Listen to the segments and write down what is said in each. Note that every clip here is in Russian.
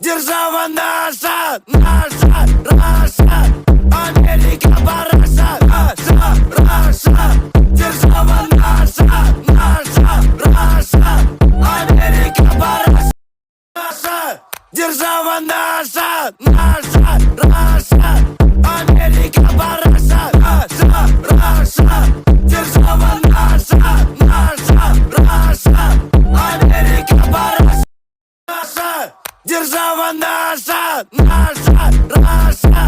Держава наша, Раша, Америка параша, Раша, держава наша, Раша, Америка параша, держава наша, Раша, Америка параша, Раша, держава наша, Раша, Америка параша. Держава наша, Раша,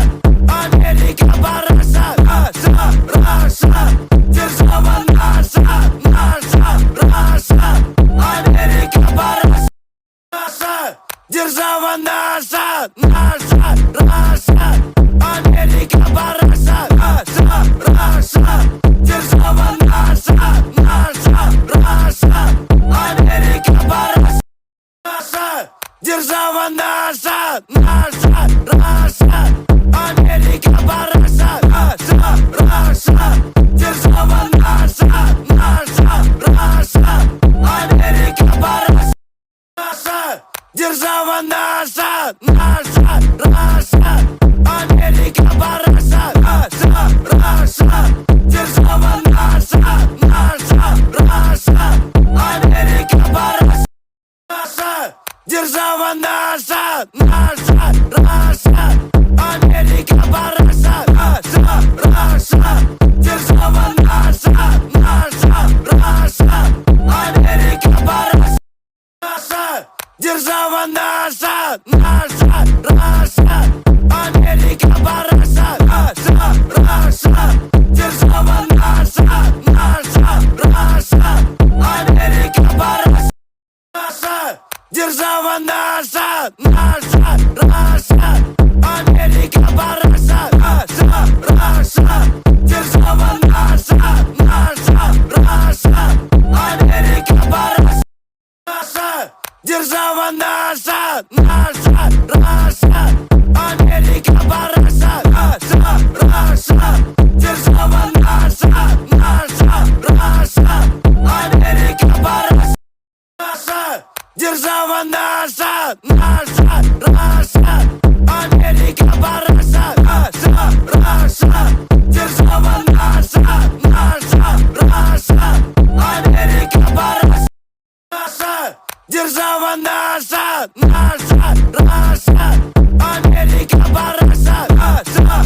Америка параша, Раша, держава наша, Раша, Америка параша, держава наша, Раша, Америка параша, Раша, держава наша, Раша, Америка параша. Держава наша, Раша, Америка параша, Раша, держава наша, Раша, Америка параша, держава наша, Раша, Америка параша, Раша, держава наша, Раша, Америка параша. Держава наша, Раша, Америка параша, Раша, держава наша, Раша, Америка параша, держава наша, Раша, Америка параша, Раша, держава наша, Раша, Америка параша. Держава наша, Раша, Америка параша, Раша, держава наша, Раша, Америка параша, держава наша, Раша, Америка параша, Раша, держава наша, Раша, Америка параша. Держава наша, Раша, Америка параша, Раша, держава наша, Раша, Америка параша, держава наша, Раша, Америка параша, Раша, держава наша, Раша, Америка параша. Держава наша, Раша, Америка параша, Раша,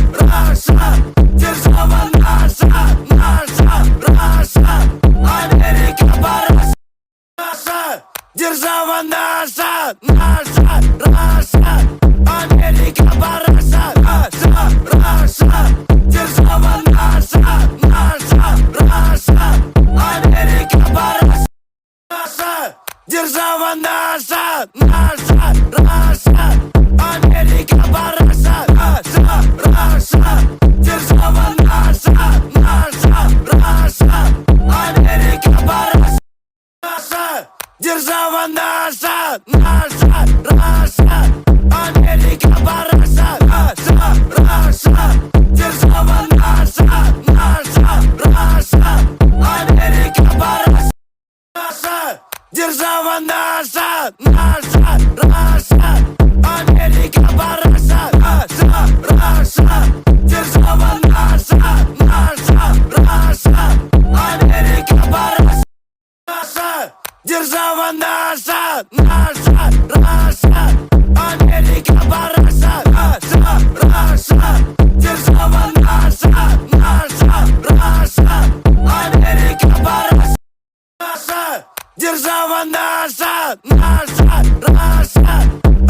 держава наша, Раша, Америка параша, держава наша, Раша, Америка параша, Раша, держава наша, Раша, Америка параша. Держава наша, Раша, Америка параша, Раша, держава наша, Раша, Америка параша, держава наша, Раша, Америка параша, Раша, держава наша, Раша, Америка параша. Держава наша, Раша, Америка параша, Раша, держава наша, Раша, Америка параша, держава наша, Раша, Америка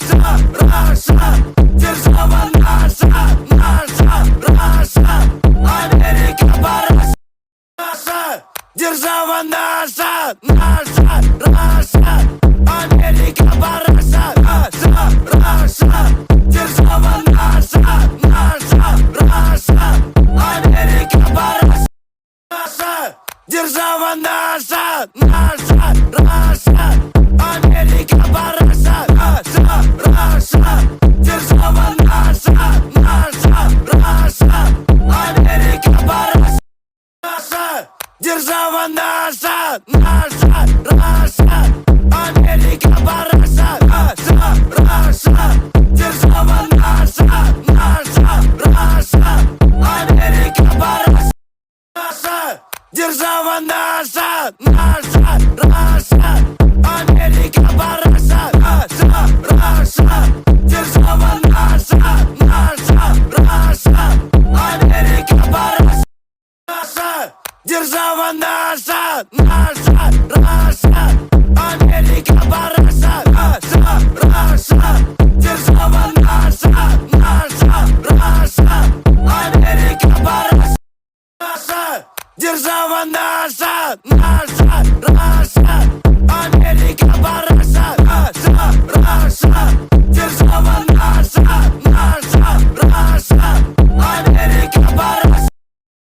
параша, Раша, держава наша, Раша, Америка параша. Держава наша, Раша, Америка параша, Раша, держава наша, Раша, Америка параша, держава наша, Раша, Америка параша, Раша, держава наша, Раша, Америка параша. Держава наша, Раша, Америка параша, Держава наша, наша, Раша, Америка, параша, Раша, Раша. Держава наша, наша, Раша, Америка, параша, наша. Держава наша, наша, Раша, Америка, параша, Раша, Раша. Держава наша, наша, Раша, Америка, параша, наша. Держава наша, наша, Раша, Америка, параша, Раша, Раша. Держава наша, наша, Раша, Америка, параша,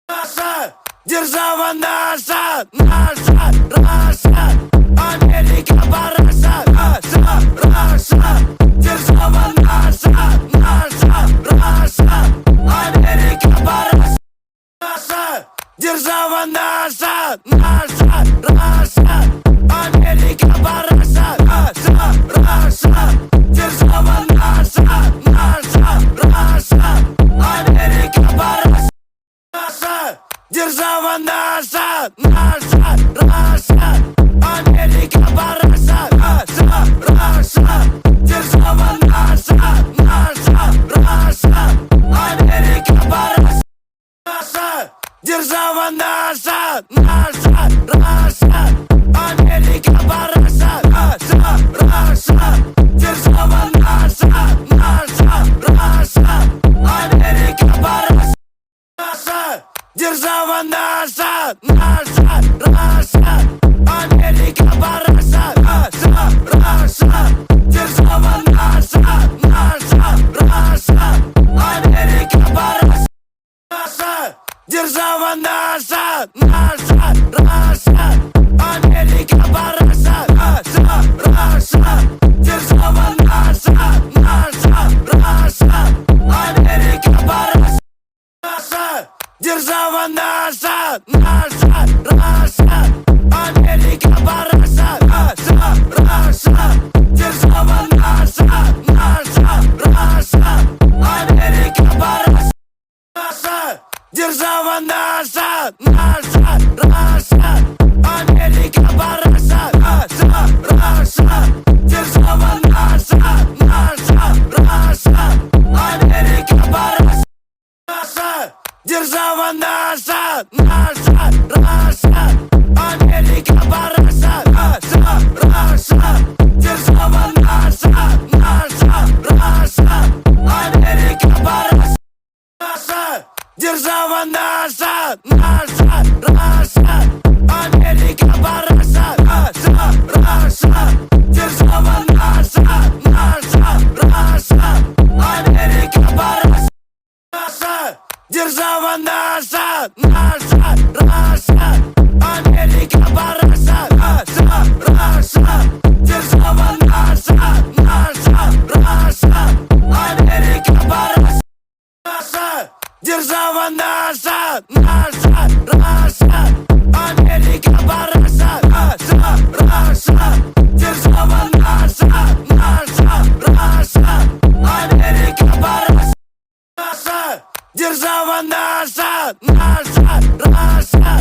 наша. Держава наша, наша, Раша, Америка, параша, Раша, Раша. Держава наша, наша, Раша, Америка, параша, наша. Держава наша, наша, Раша, Америка, параша, Раша, Раша. Держава наша, наша, Раша, Америка, параша, наша. Держава наша, наша, Раша, Америка, параша, Раша, Раша. Держава наша, наша, Раша, Америка, параша, наша. Держава наша, наша, Раша, Америка, параша, Раша, Раша. Держава наша, наша, Раша, Америка, параша, наша. Держава наша, наша, Раша, Америка, параша, Раша, Раша. Держава наша, наша, Раша, Америка, параша, наша. Держава наша, наша, Раша, Америка, параша, Раша, Раша. Держава наша, наша, Раша, Америка, параша, наша. Держава наша, наша, Раша, Америка, параша, Раша, Раша. Держава наша, наша, Раша, Америка, параша, наша. Держава наша, наша, Раша, Америка, параша, Раша, Раша. Держава наша, наша, Раша, Америка, параша, наша. Держава наша, наша, Раша, Америка, параша, Раша, Раша. Держава наша, наша, Раша, Америка, параша, наша. Держава наша, наша, Раша, Америка, параша, Раша, Раша. Держава наша, наша, Раша, Америка, параша, наша. Держава наша, наша, Раша, Америка, параша, Раша, Раша. Держава наша, наша, Раша, Америка, параша, наша. Держава наша, наша, Раша, Америка, параша, Раша, Раша. Держава наша, наша, Раша, Америка, параша, наша. Держава наша, наша, Раша,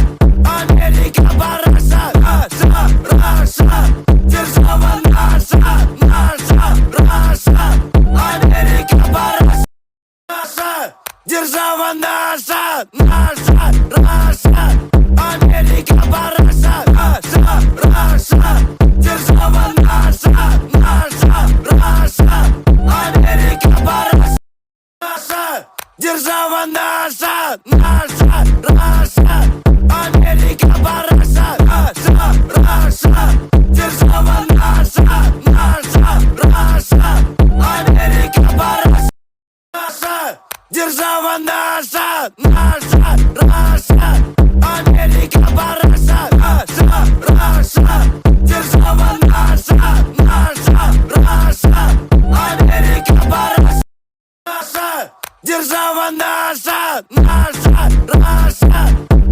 Америка, параша, Раша, Раша. Держава наша, наша, Раша, Америка, параша, наша. Держава наша, наша, Раша, Америка, параша, Раша, Раша. Держава наша, наша, Раша, Америка, параша, наша. Держава наша, наша, Раша, Америка, параша, Раша, Раша. Держава наша, наша, Раша, Америка, параша, наша. Держава наша, наша, Раша, Америка, параша, Раша, Раша. Держава наша, наша, Раша, Америка, параша, наша. Держава наша, наша, Раша,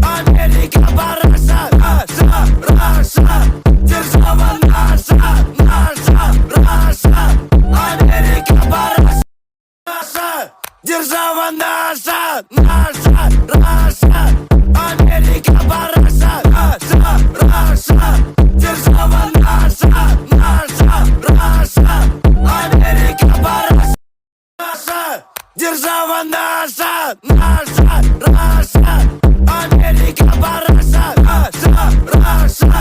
Америка, параша, Раша, Раша. Держава наша, наша, Раша, Америка, параша, наша. Держава наша, наша, Раша, Америка, параша, Раша. Раша, держава наша, наша, Раша, Америка параша. Наша, держава наша, наша, Раша, Америка параша. Раша, Раша,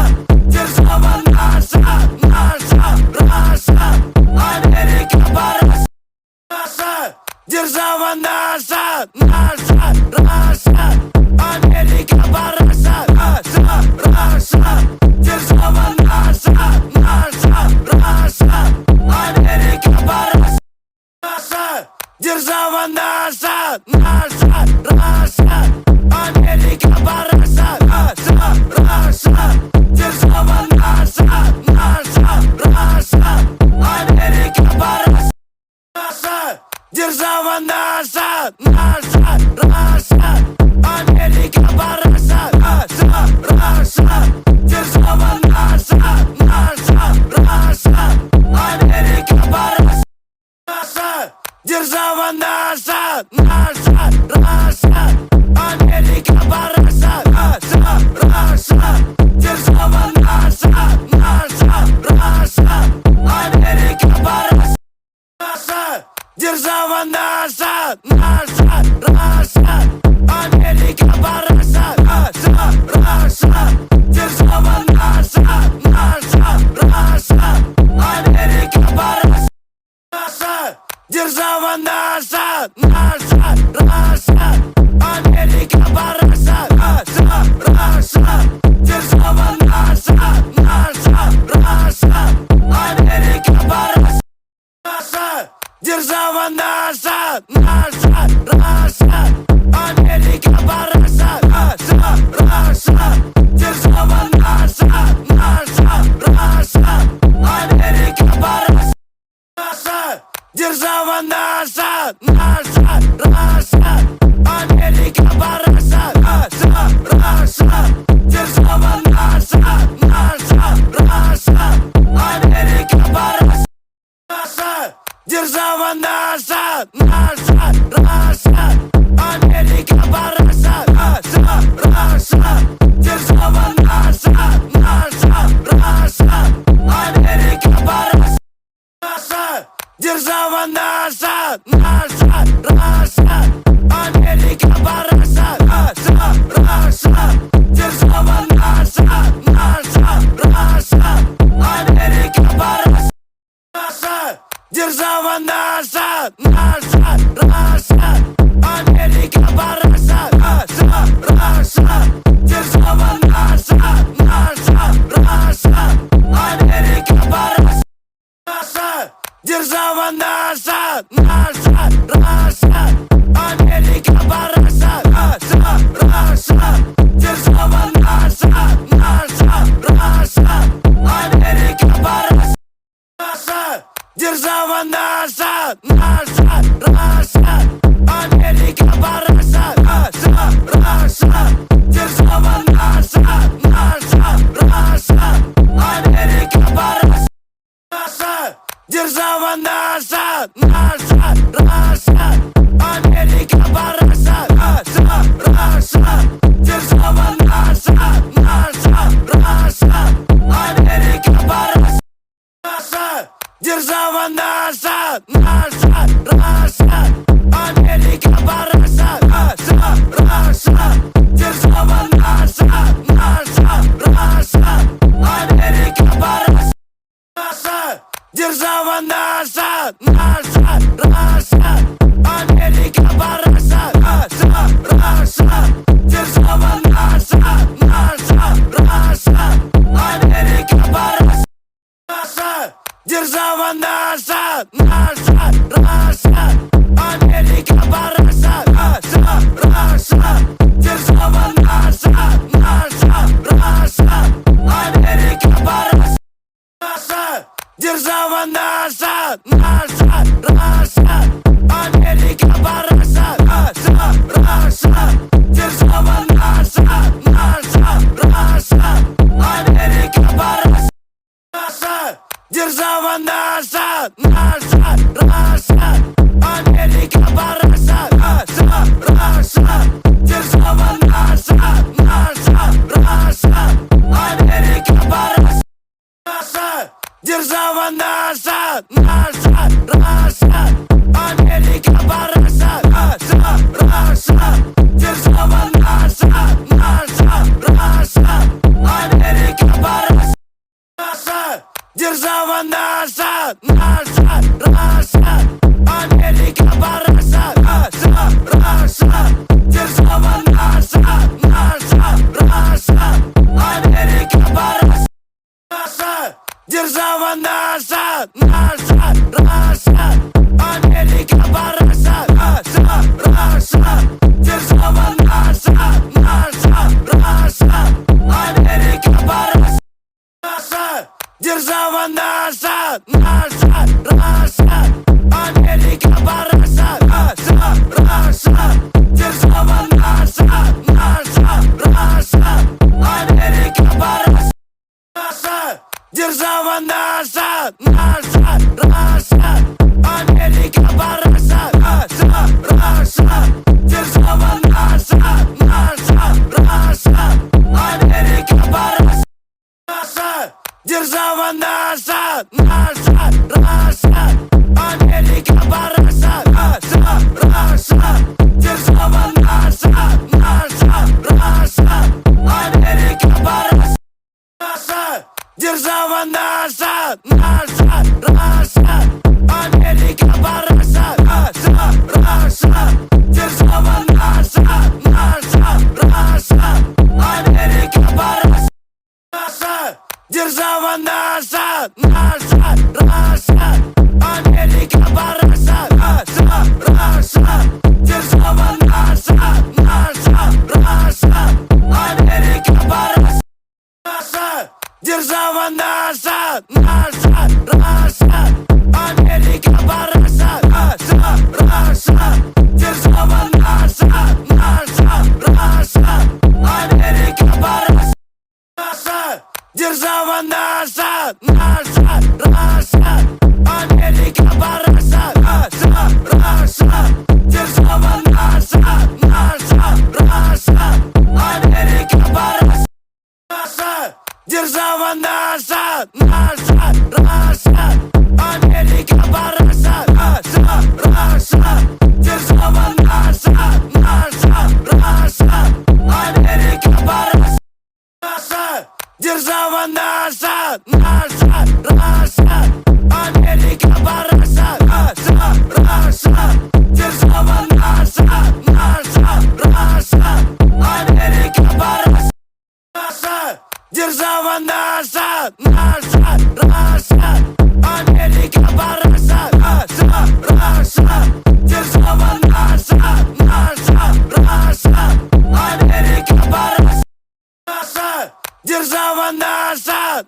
держава наша, наша, Раша, Америка параша. Наша, держава наша, наша, Раша, Америка параша. Раша, Раша, держава наша, наша, Раша, Америка параша. Наша, держава наша, наша, Раша, Америка параша. Раша, Раша, держава наша, наша, Раша, Америка параша. Наша, держава наша, наша, Раша, Америка параша. Раша, Раша, держава наша, наша, Раша, Америка параша. Наша, держава наша, наша, Раша, Америка параша. Раша, Раша, держава наша, наша, Раша, Америка параша. Наша, держава наша, наша, Раша, Америка параша. Раша, Раша, держава наша, наша, Раша, Америка параша. Наша, держава наша, наша, Раша.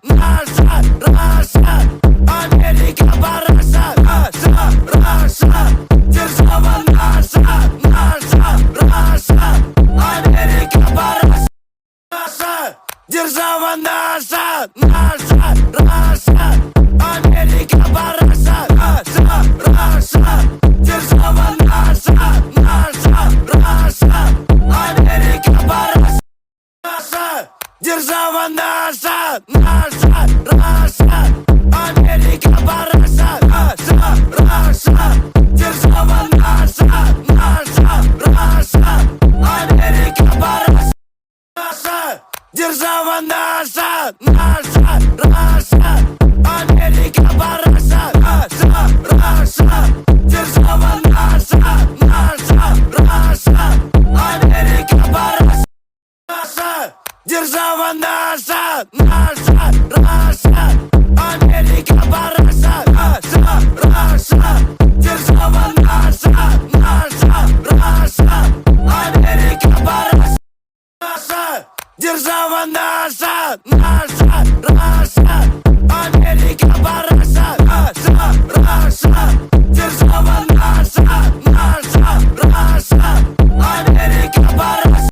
наша, Раша, Америка, параша, Раша, Раша, держава наша, Раша, Америка, параша, держава наша, Раша, Америка, параша, Раша, держава наша, Раша, Америка, параша, держава наша, Раша, Америка, параша, Раша, держава наша, Раша, Америка, параша, держава наша, Раша, Америка, параша, Раша, держава наша, Раша, Америка, параша, держава наша, Раша, Америка, параша, Раша, держава наша, Раша, Америка, параша, держава наша, Раша, Америка, параша, Раша, держава наша, Раша, Америка, параша,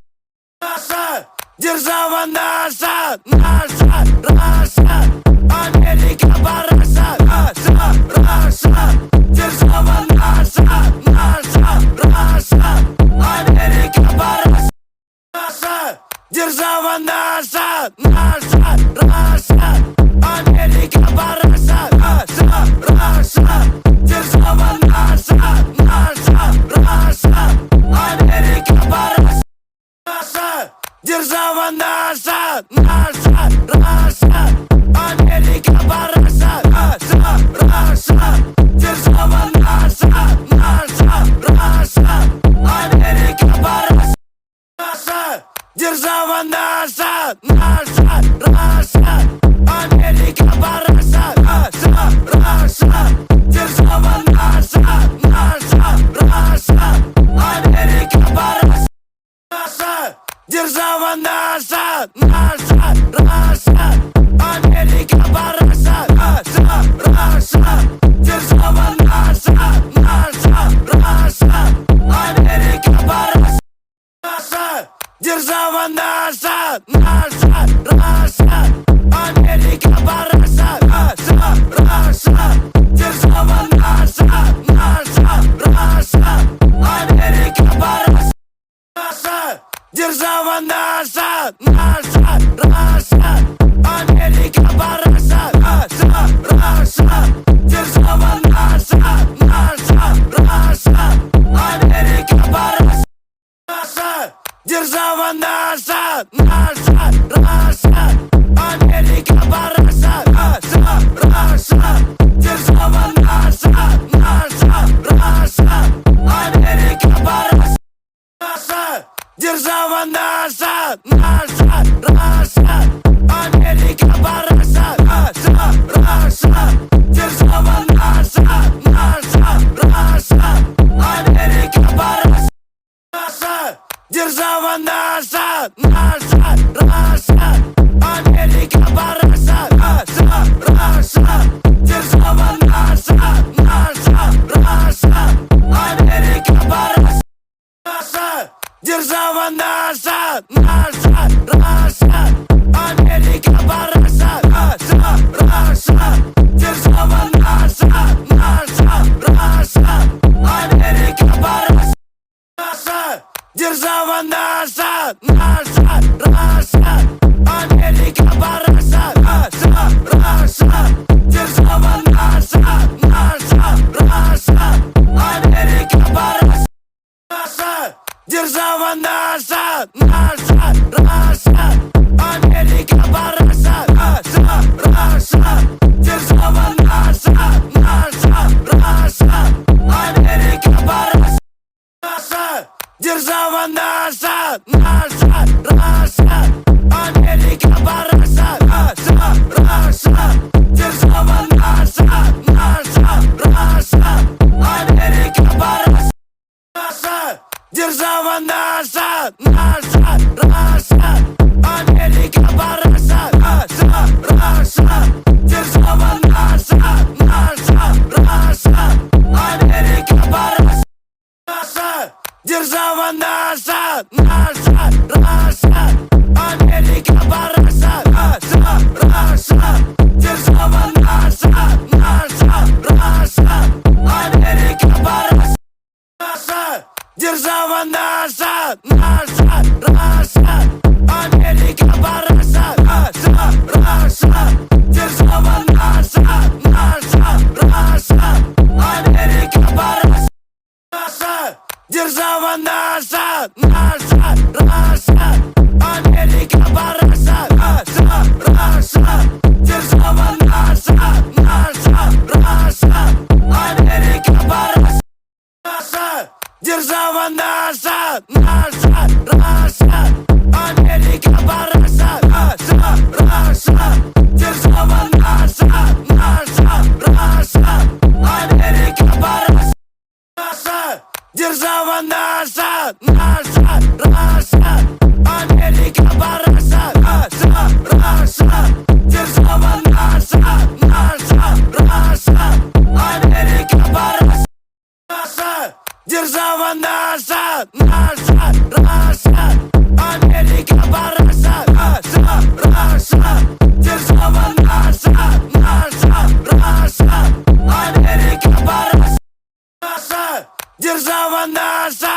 держава наша, Раша, Америка, параша, Раша, держава наша, Раша, Америка, параша, держава наша, Раша, Америка, параша, Раша, держава наша, Раша, Америка, параша, держава наша, Раша, Америка, параша, Раша, держава наша, Раша, Америка, параша, держава наша, Раша, Америка, параша, Раша, держава наша, Раша, Америка, параша, держава наша, Раша, Америка, параша, Раша, держава наша, Раша, Америка, параша, держава наша, Раша, Америка, параша, Раша, держава наша, Раша, Америка, параша, держава наша, Раша, Америка, параша, Раша, держава наша, Раша, Америка, параша, держава наша, Раша, Америка, параша, Раша, держава наша, Раша, Америка, параша, держава наша, Раша, Америка, параша, Раша, держава наша, Раша, Америка, параша, держава наша, Раша, Америка, параша, Раша, держава наша, Раша, Америка, параша, держава наша, Раша, Америка, параша, Раша, держава наша, Раша, Америка, параша, держава наша, Раша, Америка, параша, Раша, держава наша, Раша, Америка, параша, держава наша, Раша, Америка, параша, Раша, держава наша, Раша, Америка, параша, держава наша, Раша, Америка, параша, Раша, держава наша, Раша, Америка, параша, держава наша, Раша, Америка, параша, Раша. держава наша, Раша, Америка параша. Наша держава наша, Раша, Америка параша. Раша, держава наша, Раша, Америка параша. Наша держава наша, Раша, Америка параша. Раша, держава наша, Раша, Америка параша. Наша держава наша, Раша, Америка параша. Раша, держава наша, Раша, Америка параша. Наша держава наша, Раша, Америка параша. Раша, держава наша, Раша, Америка параша. Наша держава наша, Раша, Америка параша. Раша, держава наша, Раша, Америка параша. Наша держава наша, Раша, Америка параша. Раша, держава наша, Раша, Америка параша. Наша держава наша,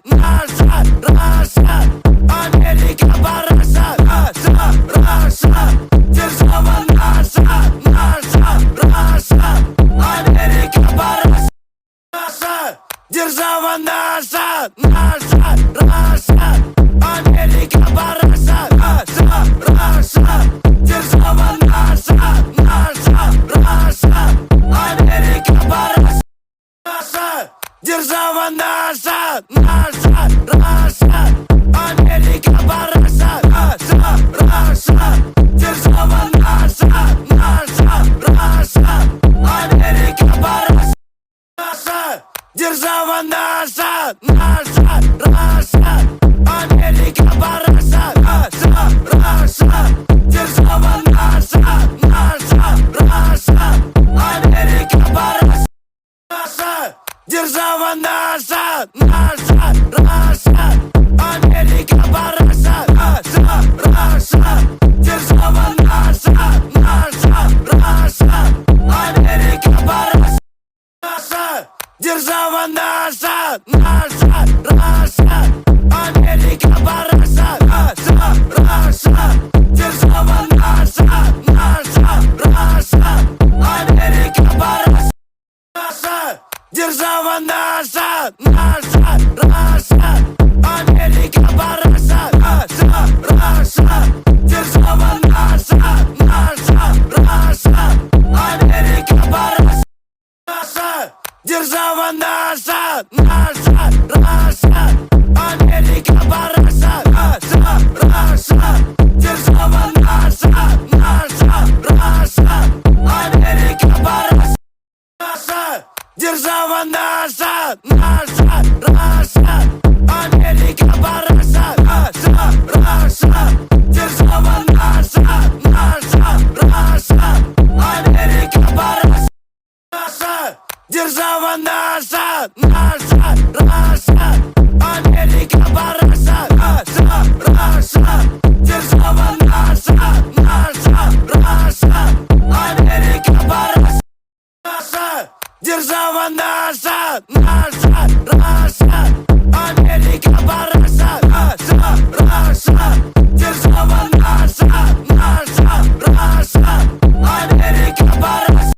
наша, Раша, Америка, параша, Раша, Раша, держава наша, Раша, Америка, параша, держава наша, Раша, Америка, параша, Раша, держава наша, Раша, Америка, параша, держава наша, Раша, Америка, параша, Раша, держава наша, Раша, Америка, параша, держава наша, Раша, Америка, параша, Раша, держава наша, Раша, Америка, параша, держава наша, Раша, Америка, параша, Раша, держава наша, Раша, Америка, параша, держава наша, Раша, Америка, параша, Раша, держава наша, Раша, Америка, параша, держава наша, Раша, Америка, параша, Раша, держава наша, Раша, Америка, параша, держава наша, Раша, Америка, параша, Раша, держава наша, Раша, Америка, параша, держава наша, Раша, Америка, параша, Раша, держава наша, Раша, Америка, параша, держава наша, Раша, Америка, параша, Раша, держава наша, Раша, Америка, параша, держава наша, Раша, Америка, параша, Раша, держава наша, Раша, Америка, параша, держава наша, Раша, Америка, параша,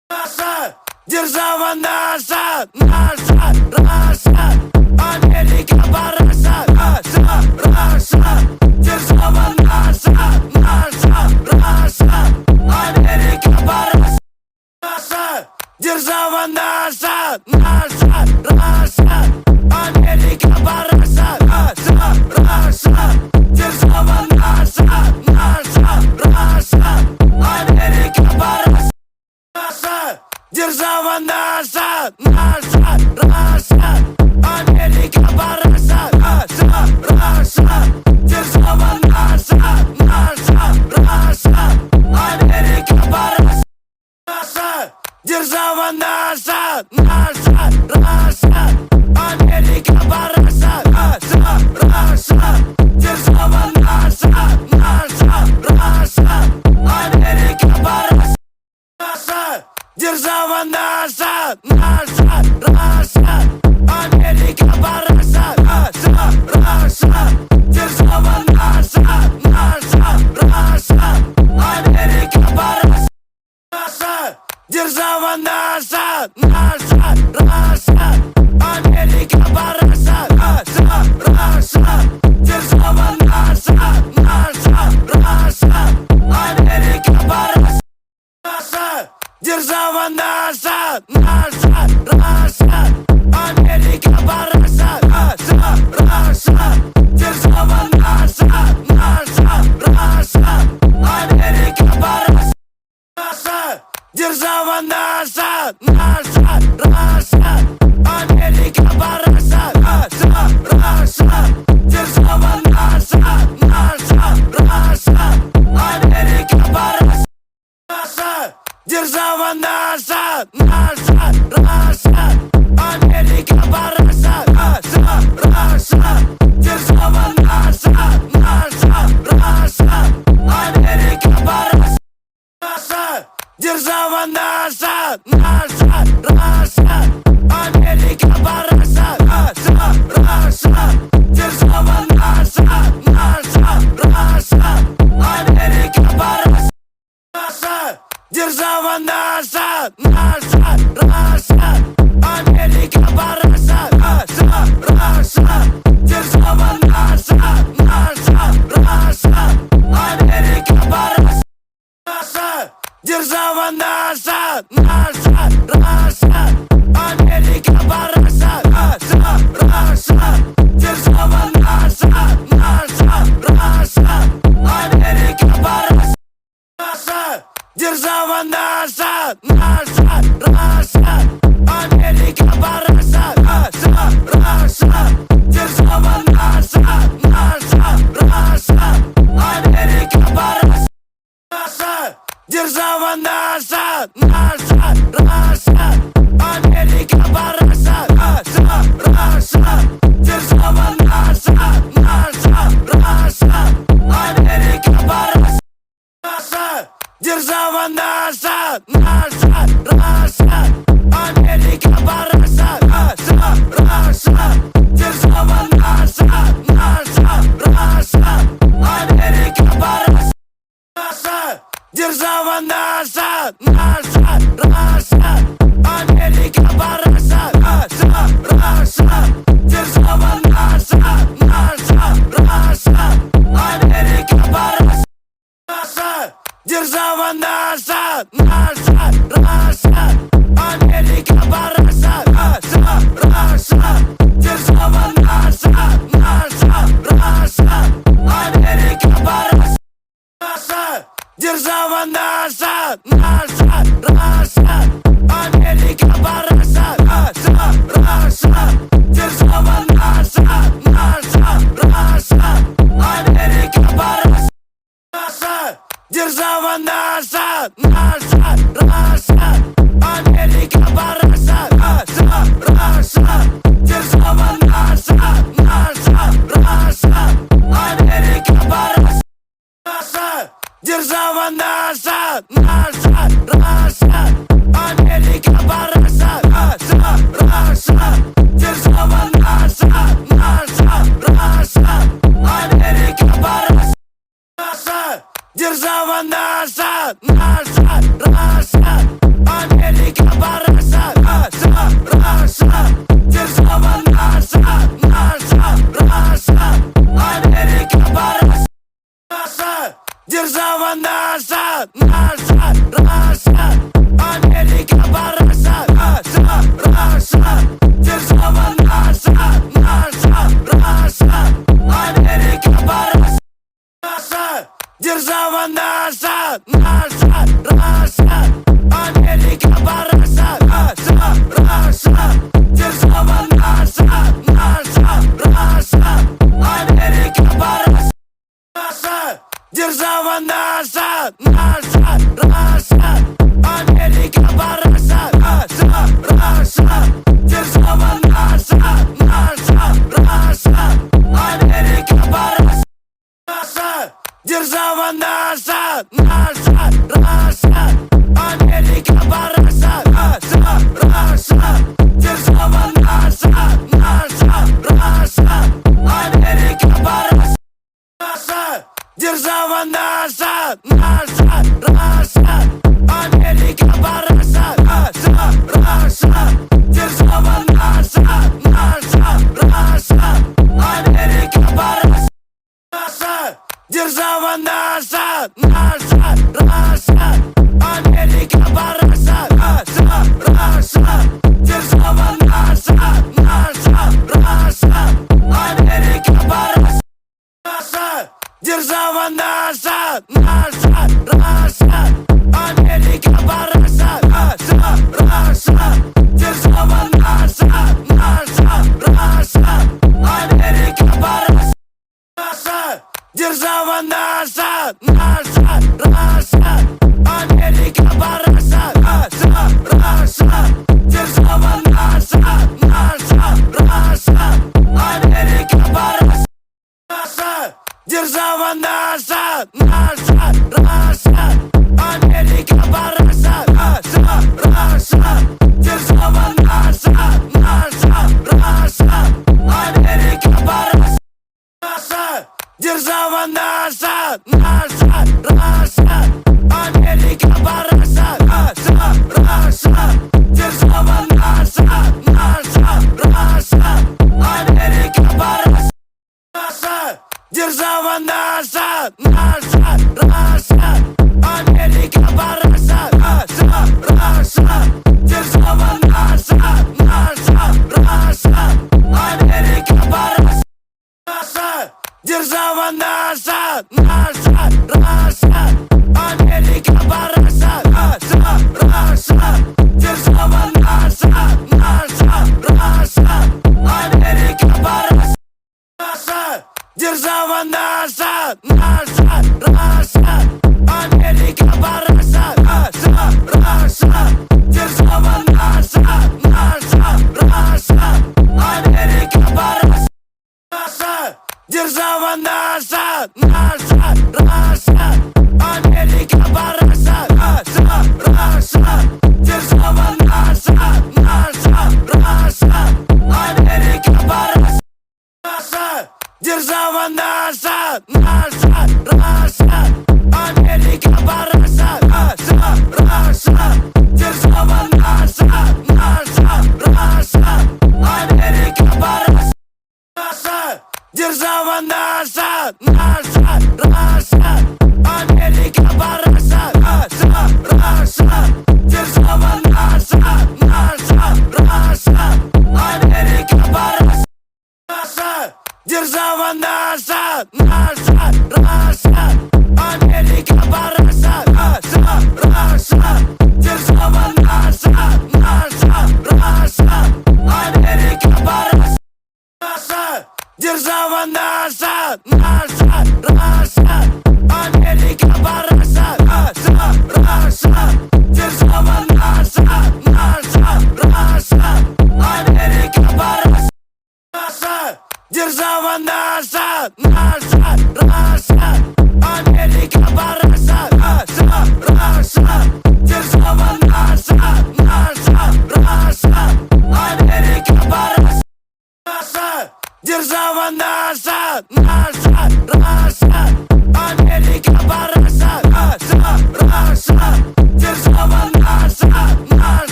Раша, держава наша, Раша, Америка, параша, держава наша, Раша, Америка, параша, Раша, держава наша, Раша, Америка, параша, держава наша, Раша, Америка, параша, Раша, держава наша, Раша, Америка, параша, держава наша, Раша, Америка, параша, Раша, держава наша, Раша, Америка, параша, держава наша, Раша, Америка, параша, Раша, держава наша, Раша, Америка, параша, держава наша, Раша, Америка, параша, Раша, держава наша, Раша, Америка, параша, держава наша, Раша, Америка, параша, Раша, держава наша, Раша, Америка, параша, держава наша, Раша, Америка, параша, Раша, держава наша, Раша, Америка, параша, держава наша, Раша, Америка, параша, Раша, держава наша, Раша, Америка, параша, держава наша, Раша, Америка, параша, Раша, держава наша, наша, Раша, Америка пора. Раша, держава наша, наша, Раша, Америка параша, Раша, Раша, держава наша, наша, Раша, Америка параша. Раша, держава наша, наша, Раша, Америка параша, Раша, Раша, держава наша, наша, Раша, Америка параша. Раша, держава наша, наша, Раша, Америка параша, Раша, Раша, держава наша, наша, Раша, Америка параша. Раша, держава наша, наша, Раша, Америка параша, Раша, Раша, держава наша, наша, Раша, Америка параша. Раша, держава наша, наша, Раша, Америка параша, Раша, Раша, держава наша, наша, Раша, Америка параша. Раша, держава наша, наша, Раша, Америка параша, Раша, Раша, держава наша, наша, Раша, Америка параша. Раша, держава наша, наша, Раша, Америка параша, Раша, Раша, держава наша, наша, Раша, Америка параша. Раша, держава наша, наша, Раша, Америка параша, Раша, Раша, держава наша, наша, Раша, Америка параша. Раша, держава наша, наша, Раша, Америка параша, Раша, Раша, держава наша, наша, Раша, Америка параша. Раша, держава наша, наша, Раша, Америка параша, Раша, Раша, держава наша, наша, Раша, Америка параша. Раша, держава наша, наша, Раша, Америка параша, Раша, Раша, держава наша, наша, Раша, Америка параша. Раша, держава наша, наша, Раша, Америка параша, Раша, Раша, держава наша, наша, Раша, Америка параша. Раша, держава наша, наша, Раша, Америка параша, Раша, Раша, держава наша, наша, Раша, Америка параша. Раша, держава наша, наша, Раша,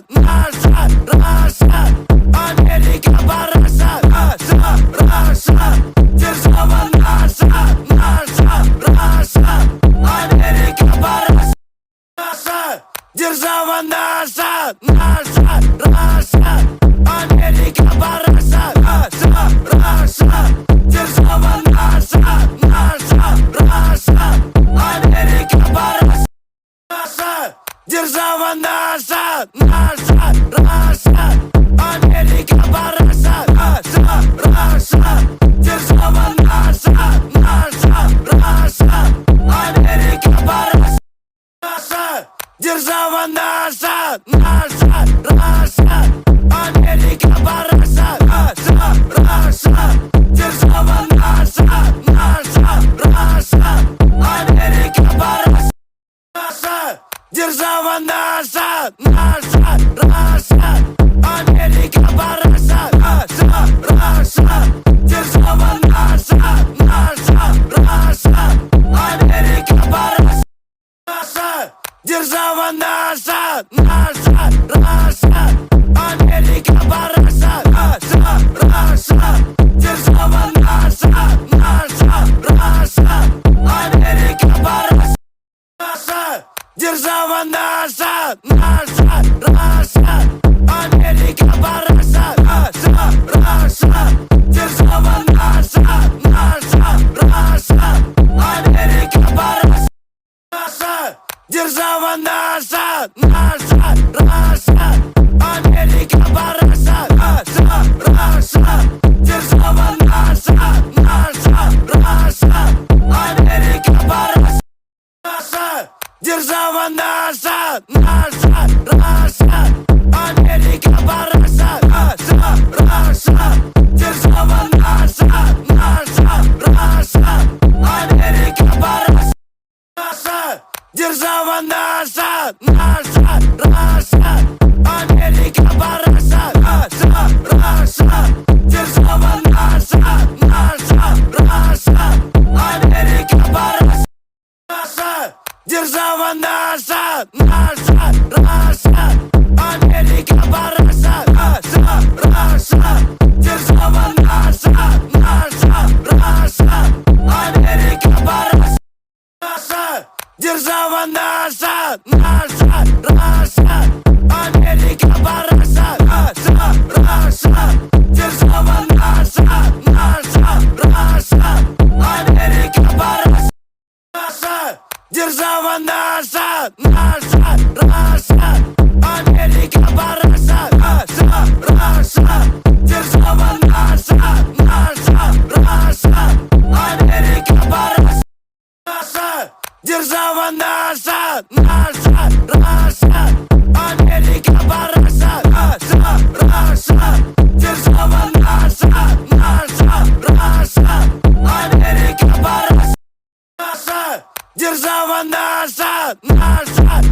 наша, Раша, Америка, параша, Раша, держава наша, Раша, Америка, параша, держава наша, Раша, Америка, параша, Раша, держава наша, Раша, Америка, параша, держава наша, Раша, Америка, параша, Раша, держава наша, Раша, Америка, параша, держава наша, Раша, Америка, параша, Раша, держава наша, Раша, Америка, параша, держава наша, Раша, Америка, параша, Раша, держава наша, Раша, Америка, параша, держава наша, Раша, Америка, параша, Раша, держава наша, Раша, Америка, параша, держава наша, Раша, Америка, параша, Раша, держава наша, Раша, Америка, параша, держава наша, Раша, Америка, параша, Раша, держава наша, Раша, Америка, параша, держава наша, Раша, Америка, параша, Раша, держава наша, Раша, Америка, параша, держава наша, Раша, Америка, параша, Раша, держава наша, Раша, Америка, параша, держава наша, Раша, Америка, параша, Раша, держава наша, Раша, Америка, параша, держава наша, Раша, Америка, параша, Раша, держава наша, Раша, Америка, параша, держава наша, Раша, Америка, параша, Раша, держава наша, Раша, Америка, параша, держава наша, Раша, Америка, параша, Раша, держава наша, Раша, Америка, параша, держава наша, Раша, Америка, параша, Раша, держава наша, Раша,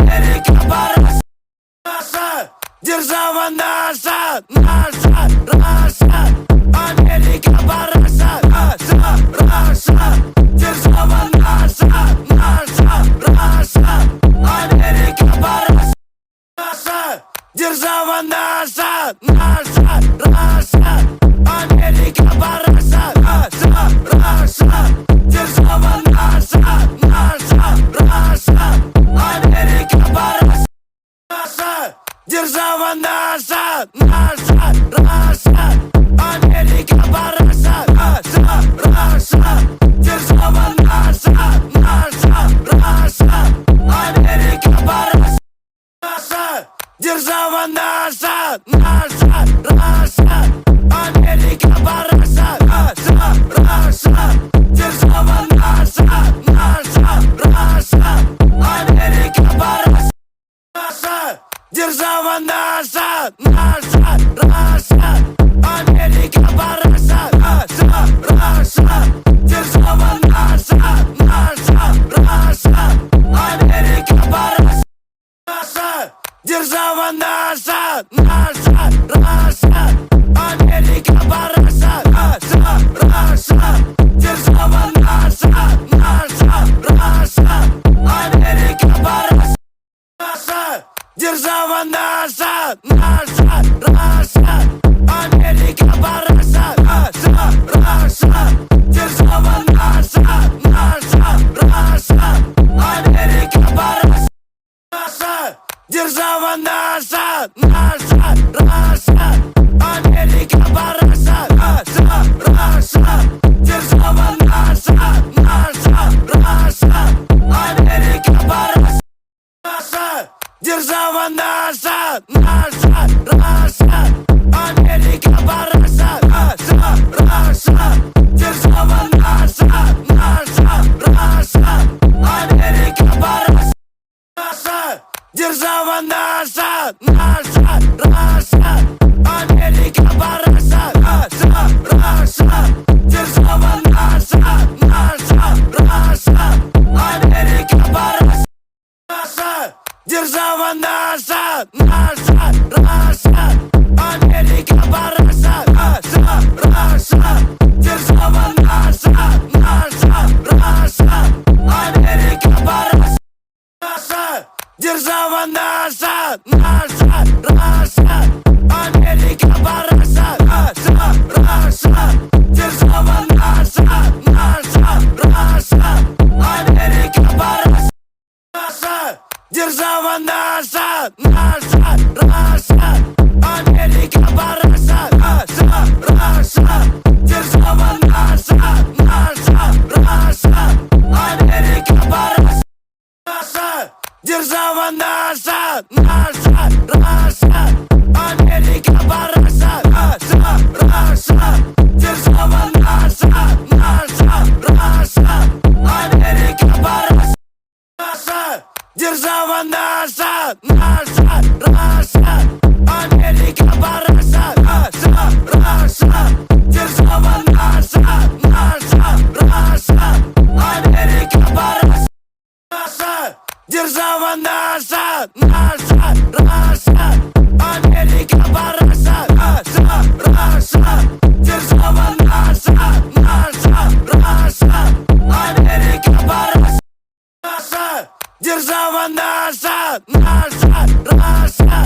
Америка, параша, держава наша, Раша, Америка, параша, Раша, держава наша, Раша, Америка, параша, держава наша, Раша, Америка, параша, Раша, держава наша, Раша, Америка, параша, держава наша, Раша, Америка, параша, Раша, держава наша, Раша, Америка, параша, держава наша, Раша, Америка, параша, Раша, держава наша, Раша, Америка, параша, держава наша, Раша, Америка, параша, Раша, держава наша, Раша, Америка, параша, держава наша, Раша, Америка, параша, Раша, Раша, держава наша, наша, Раша, Америка пора. Раша, держава наша, наша, Раша, Америка пора. Раша, Раша, держава наша, наша, Раша, Америка пора. Раша, держава наша, наша, Раша, Америка пора. Раша, Раша, держава наша, наша, Раша, Америка пора. Раша, держава наша, наша, Раша, Америка пора. Раша, Раша, держава наша, наша, Раша, Америка пора. Раша, держава наша, наша, Раша, Америка пора. Раша, Раша, держава наша, наша, Раша, Америка пора. Раша, держава наша, наша, Раша, Америка пора. Раша, Раша, держава наша, наша, Раша, Америка пора. Раша, держава наша, наша, Раша, Америка пора. Раша, Раша, держава наша, наша, Раша, Америка пора. Раша, держава наша, наша, Раша, Америка пора. Раша, Раша, держава наша, наша, Раша, Америка пора. Раша, держава наша, наша, Раша, Америка пора. Раша, Раша, держава наша, наша, Раша, Америка пора. Раша, держава наша, наша, Раша, Америка пора. Раша, Раша, держава наша, наша, Раша, Америка пора. Раша, держава наша, наша, Раша, Америка пора. Раша, Раша, держава наша, наша, Раша, Америка пора. Раша, держава наша, наша, Раша,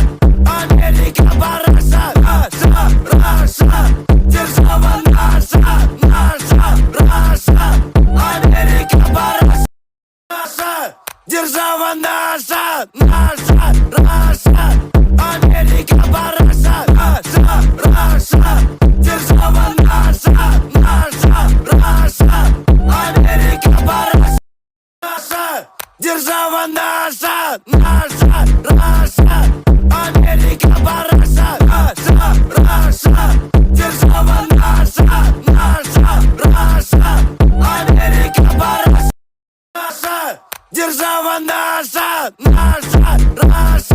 Америка пора. Раша, Раша, держава наша, наша, Раша, Америка пора. Раша, держава наша, наша, Раша, Америка пора. Раша, Раша, держава наша, наша, Раша, Америка пора. Раша, держава наша, наша, Раша, Америка пора. Раша, Раша, держава наша, наша, Раша, Америка пора. Раша, держава наша, наша, Раша.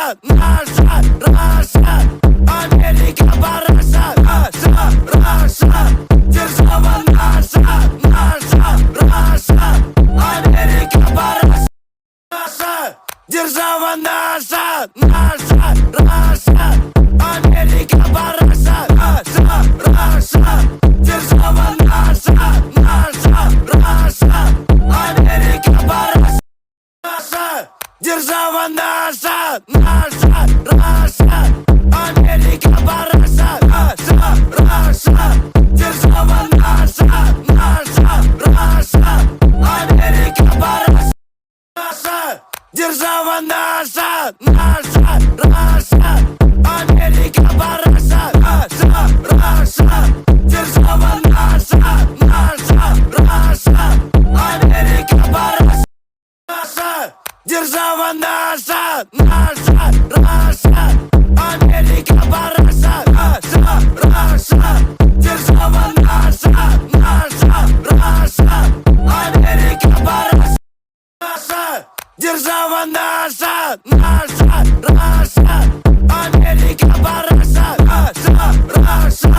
наша, наша, Раша, Америка, параша, наша, Раша, держава наша, наша, Раша, Америка, параша, наша, держава наша, наша, Раша, Америка, параша, наша, Раша, держава наша, наша, Раша, Америка, параша, наша, держава наша, наша, Раша, Америка, параша, наша, Раша, держава наша, наша, Раша, Америка, параша, наша, держава наша, наша, Раша, Америка, параша, наша, Раша, держава наша, наша, Раша, Америка, параша, наша, держава наша, наша, Раша, Америка, параша, наша, Раша, держава наша, наша, Раша, Америка, параша, наша, держава наша, наша, Раша, Америка, параша, наша, Раша,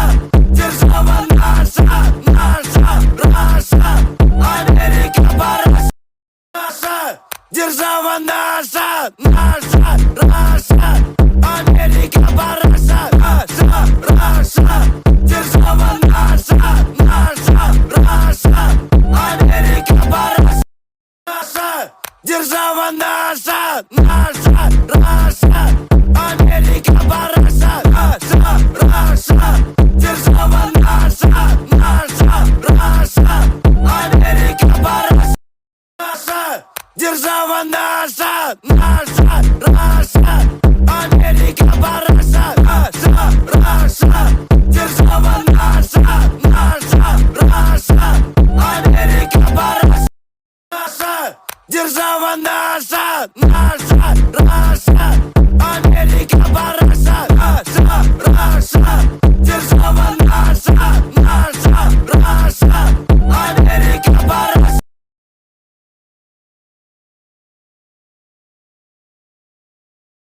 держава наша, наша, Раша, Америка, параша, наша, держава наша, наша, Раша, Америка, параша, наша, Раша, держава наша, наша, Раша, Америка, параша, наша, держава наша, наша, Раша, Америка, параша, наша, Раша, держава наша, наша, Раша, Америка, параша, наша, держава наша, наша, Раша, Америка, параша, наша, Раша, держава наша, наша, Раша, Америка, параша, наша, держава наша, наша,